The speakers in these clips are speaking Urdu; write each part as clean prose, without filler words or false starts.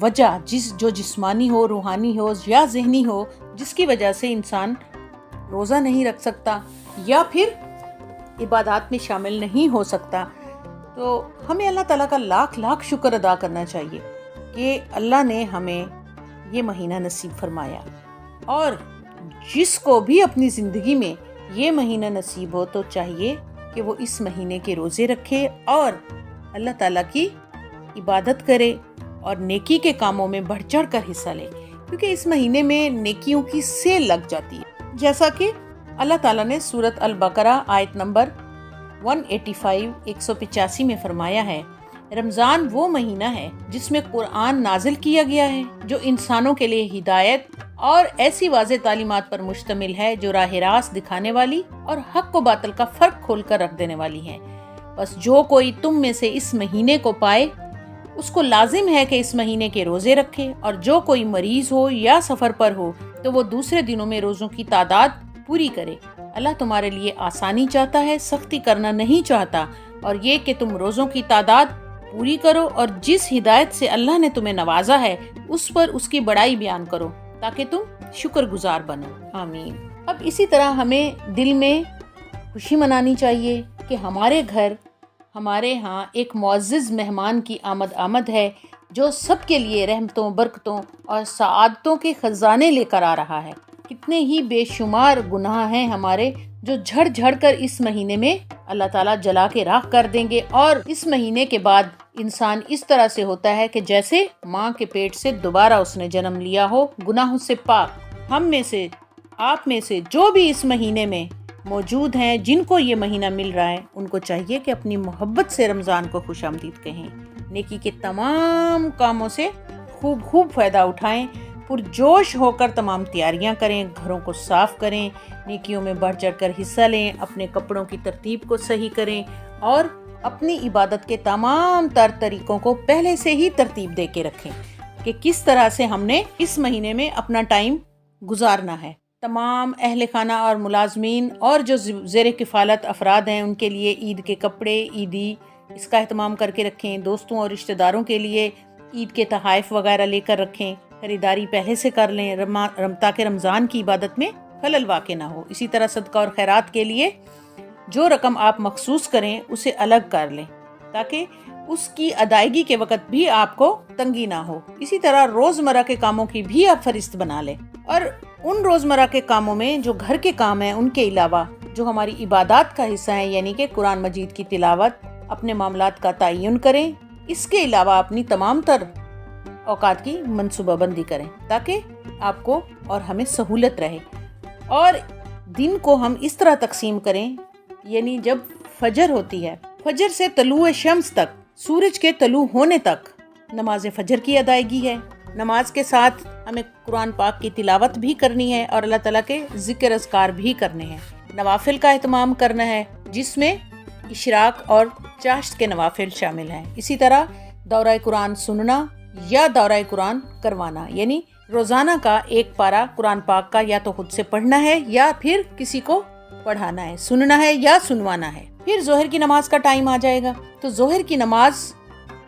وجہ جو جسمانی ہو، روحانی ہو یا ذہنی ہو، جس کی وجہ سے انسان روزہ نہیں رکھ سکتا یا پھر عبادات میں شامل نہیں ہو سکتا، تو ہمیں اللہ تعالیٰ کا لاکھ لاکھ شکر ادا کرنا چاہیے کہ اللہ نے ہمیں یہ مہینہ نصیب فرمایا. اور جس کو بھی اپنی زندگی میں یہ مہینہ نصیب ہو تو چاہیے کہ وہ اس مہینے کے روزے رکھے اور اللہ تعالیٰ کی عبادت کرے اور نیکی کے کاموں میں بڑھ چڑھ کر حصہ لے، کیونکہ اس مہینے میں نیکیوں کی سیل لگ جاتی ہے، جیسا کہ اللہ تعالیٰ نے سورۃ البقرہ آیت نمبر 185 میں فرمایا ہے، رمضان وہ مہینہ ہے جس میں قرآن نازل کیا گیا ہے جو انسانوں کے لیے ہدایت اور ایسی واضح تعلیمات پر مشتمل ہے جو راہ راست دکھانے والی اور حق و باطل کا فرق کھول کر رکھ دینے والی ہیں. بس جو کوئی تم میں سے اس مہینے کو پائے اس کو لازم ہے کہ اس مہینے کے روزے رکھے، اور جو کوئی مریض ہو یا سفر پر ہو تو وہ دوسرے دنوں میں روزوں کی تعداد پوری کرے. اللہ تمہارے لیے آسانی چاہتا ہے، سختی کرنا نہیں چاہتا، اور یہ کہ تم روزوں کی تعداد پوری کرو اور جس ہدایت سے اللہ نے تمہیں نوازا ہے اس پر اس کی بڑائی بیان کرو تاکہ تم شکر گزار بنو. آمین. اب اسی طرح ہمیں دل میں خوشی منانی چاہیے کہ ہمارے گھر، ہمارے ہاں ایک معزز مہمان کی آمد ہے جو سب کے لیے رحمتوں، برکتوں اور سعادتوں کے خزانے لے کر آ رہا ہے. کتنے ہی بے شمار گناہ ہیں ہمارے جو جھڑ جھڑ کر اس مہینے میں اللہ تعالیٰ جلا کے راکھ کر دیں گے، اور اس مہینے کے بعد انسان اس طرح سے ہوتا ہے کہ جیسے ماں کے پیٹ سے دوبارہ اس نے جنم لیا ہو، گناہوں سے پاک. ہم میں سے، آپ میں سے جو بھی اس مہینے میں موجود ہیں، جن کو یہ مہینہ مل رہا ہے، ان کو چاہیے کہ اپنی محبت سے رمضان کو خوش آمدید کہیں، نیکی کے تمام کاموں سے خوب فائدہ اٹھائیں، پرجوش ہو کر تمام تیاریاں کریں، گھروں کو صاف کریں، نیکیوں میں بڑھ چڑھ کر حصہ لیں، اپنے کپڑوں کی ترتیب کو صحیح کریں اور اپنی عبادت کے تمام طریقوں کو پہلے سے ہی ترتیب دے کے رکھیں کہ کس طرح سے ہم نے اس مہینے میں اپنا ٹائم گزارنا ہے. تمام اہل خانہ اور ملازمین اور جو زیر کفالت افراد ہیں ان کے لیے عید کے کپڑے، عیدی، اس کا اہتمام کر کے رکھیں. دوستوں اور رشتہ داروں کے لیے عید کے تحائف وغیرہ لے کر رکھیں. خریداری پہلے سے کر لیں تاکہ رمضان کی عبادت میں خلل واقع نہ ہو. اسی طرح صدقہ اور خیرات کے لیے جو رقم آپ مخصوص کریں اسے الگ کر لیں تاکہ اس کی ادائیگی کے وقت بھی آپ کو تنگی نہ ہو. اسی طرح روزمرہ کے کاموں کی بھی آپ فہرست بنا لیں، اور ان روزمرہ کے کاموں میں جو گھر کے کام ہیں ان کے علاوہ جو ہماری عبادات کا حصہ ہیں، یعنی کہ قرآن مجید کی تلاوت، اپنے معاملات کا تعین کریں. اس کے علاوہ اپنی تمام تر اوقات کی منصوبہ بندی کریں تاکہ آپ کو اور ہمیں سہولت رہے. اور دن کو ہم اس طرح تقسیم کریں، یعنی جب فجر ہوتی ہے، فجر سے طلوع شمس تک، سورج کے طلوع ہونے تک نماز فجر کی ادائیگی ہے. نماز کے ساتھ ہمیں قرآن پاک کی تلاوت بھی کرنی ہے اور اللہ تعالیٰ کے ذکر اذکار بھی کرنے ہیں. نوافل کا اہتمام کرنا ہے جس میں اشراق اور چاشت کے نوافل شامل ہیں. اسی طرح دورہ قرآن سننا یا دورہ قرآن کروانا، یعنی روزانہ کا ایک پارہ قرآن پاک کا یا تو خود سے پڑھنا ہے یا پھر کسی کو پڑھانا ہے، سننا ہے یا سنوانا ہے. پھر ظہر کی نماز کا ٹائم آ جائے گا تو ظہر کی نماز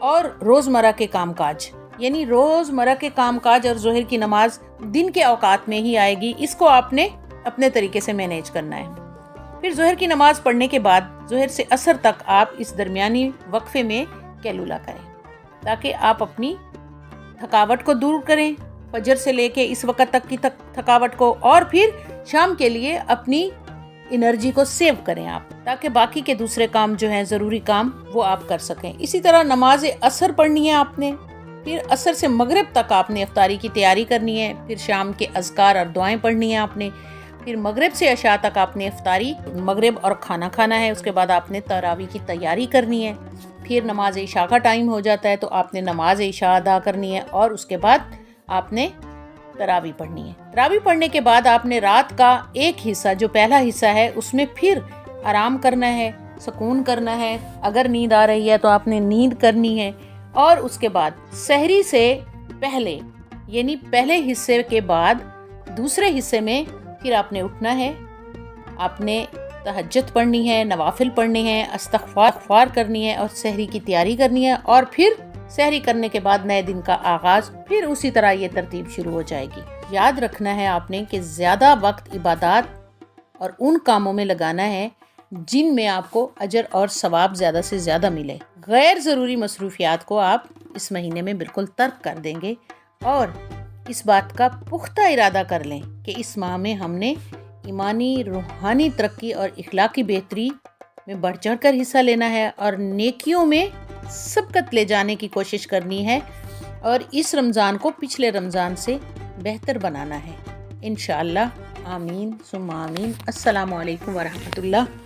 اور روزمرہ کے کام کاج، یعنی روزمرہ کے کام کاج اور ظہر کی نماز دن کے اوقات میں ہی آئے گی. اس کو آپ نے اپنے طریقے سے مینیج کرنا ہے. پھر ظہر کی نماز پڑھنے کے بعد ظہر سے عصر تک آپ اس درمیانی وقفے میں قیلولہ کریں تاکہ آپ اپنی تھکاوٹ کو دور کریں، فجر سے لے کے اس وقت تک کی تھکاوٹ کو، اور پھر شام کے لیے اپنی انرجی کو سیو کریں آپ تاکہ باقی کے دوسرے کام جو ہیں ضروری کام وہ آپ کر سکیں. اسی طرح نماز عصر پڑھنی ہے آپ نے، پھر عصر سے مغرب تک آپ نے افطاری کی تیاری کرنی ہے، پھر شام کے اذکار اور دعائیں پڑھنی ہیں آپ نے، پھر مغرب سے عشاء تک آپ نے افطاری، مغرب اور کھانا کھانا ہے. اس کے بعد آپ نے تراویح کی تیاری کرنی ہے. پھر نماز عشاء کا ٹائم ہو جاتا ہے تو آپ نے نماز عشاء ادا کرنی ہے اور اس کے بعد آپ نے تراویح پڑھنی ہے. تراویح پڑھنے کے بعد آپ نے رات کا ایک حصہ جو پہلا حصہ ہے اس میں پھر آرام کرنا ہے، سکون کرنا ہے. اگر نیند آ رہی ہے تو آپ نے نیند کرنی ہے. اور اس کے بعد سحری سے پہلے، یعنی پہلے حصے کے بعد دوسرے حصے میں پھر آپ نے اٹھنا ہے، آپ نے تہجد پڑھنی ہے، نوافل پڑھنے ہیں، استغفار کرنی ہے اور سحری کی تیاری کرنی ہے، اور پھر سحری کرنے کے بعد نئے دن کا آغاز، پھر اسی طرح یہ ترتیب شروع ہو جائے گی۔ یاد رکھنا ہے آپ نے کہ زیادہ وقت عبادات اور ان کاموں میں لگانا ہے جن میں آپ کو اجر اور ثواب زیادہ سے زیادہ ملے۔ غیر ضروری مصروفیات کو آپ اس مہینے میں بالکل ترک کر دیں گے اور اس بات کا پختہ ارادہ کر لیں کہ اس ماہ میں ہم نے ایمانی روحانی ترقی اور اخلاقی بہتری میں بڑھ چڑھ کر حصہ لینا ہے اور نیکیوں میں سبقت لے جانے کی کوشش کرنی ہے اور اس رمضان کو پچھلے رمضان سے بہتر بنانا ہے انشاءاللہ۔ آمین ثم آمین۔ السلام علیکم ورحمۃ اللہ۔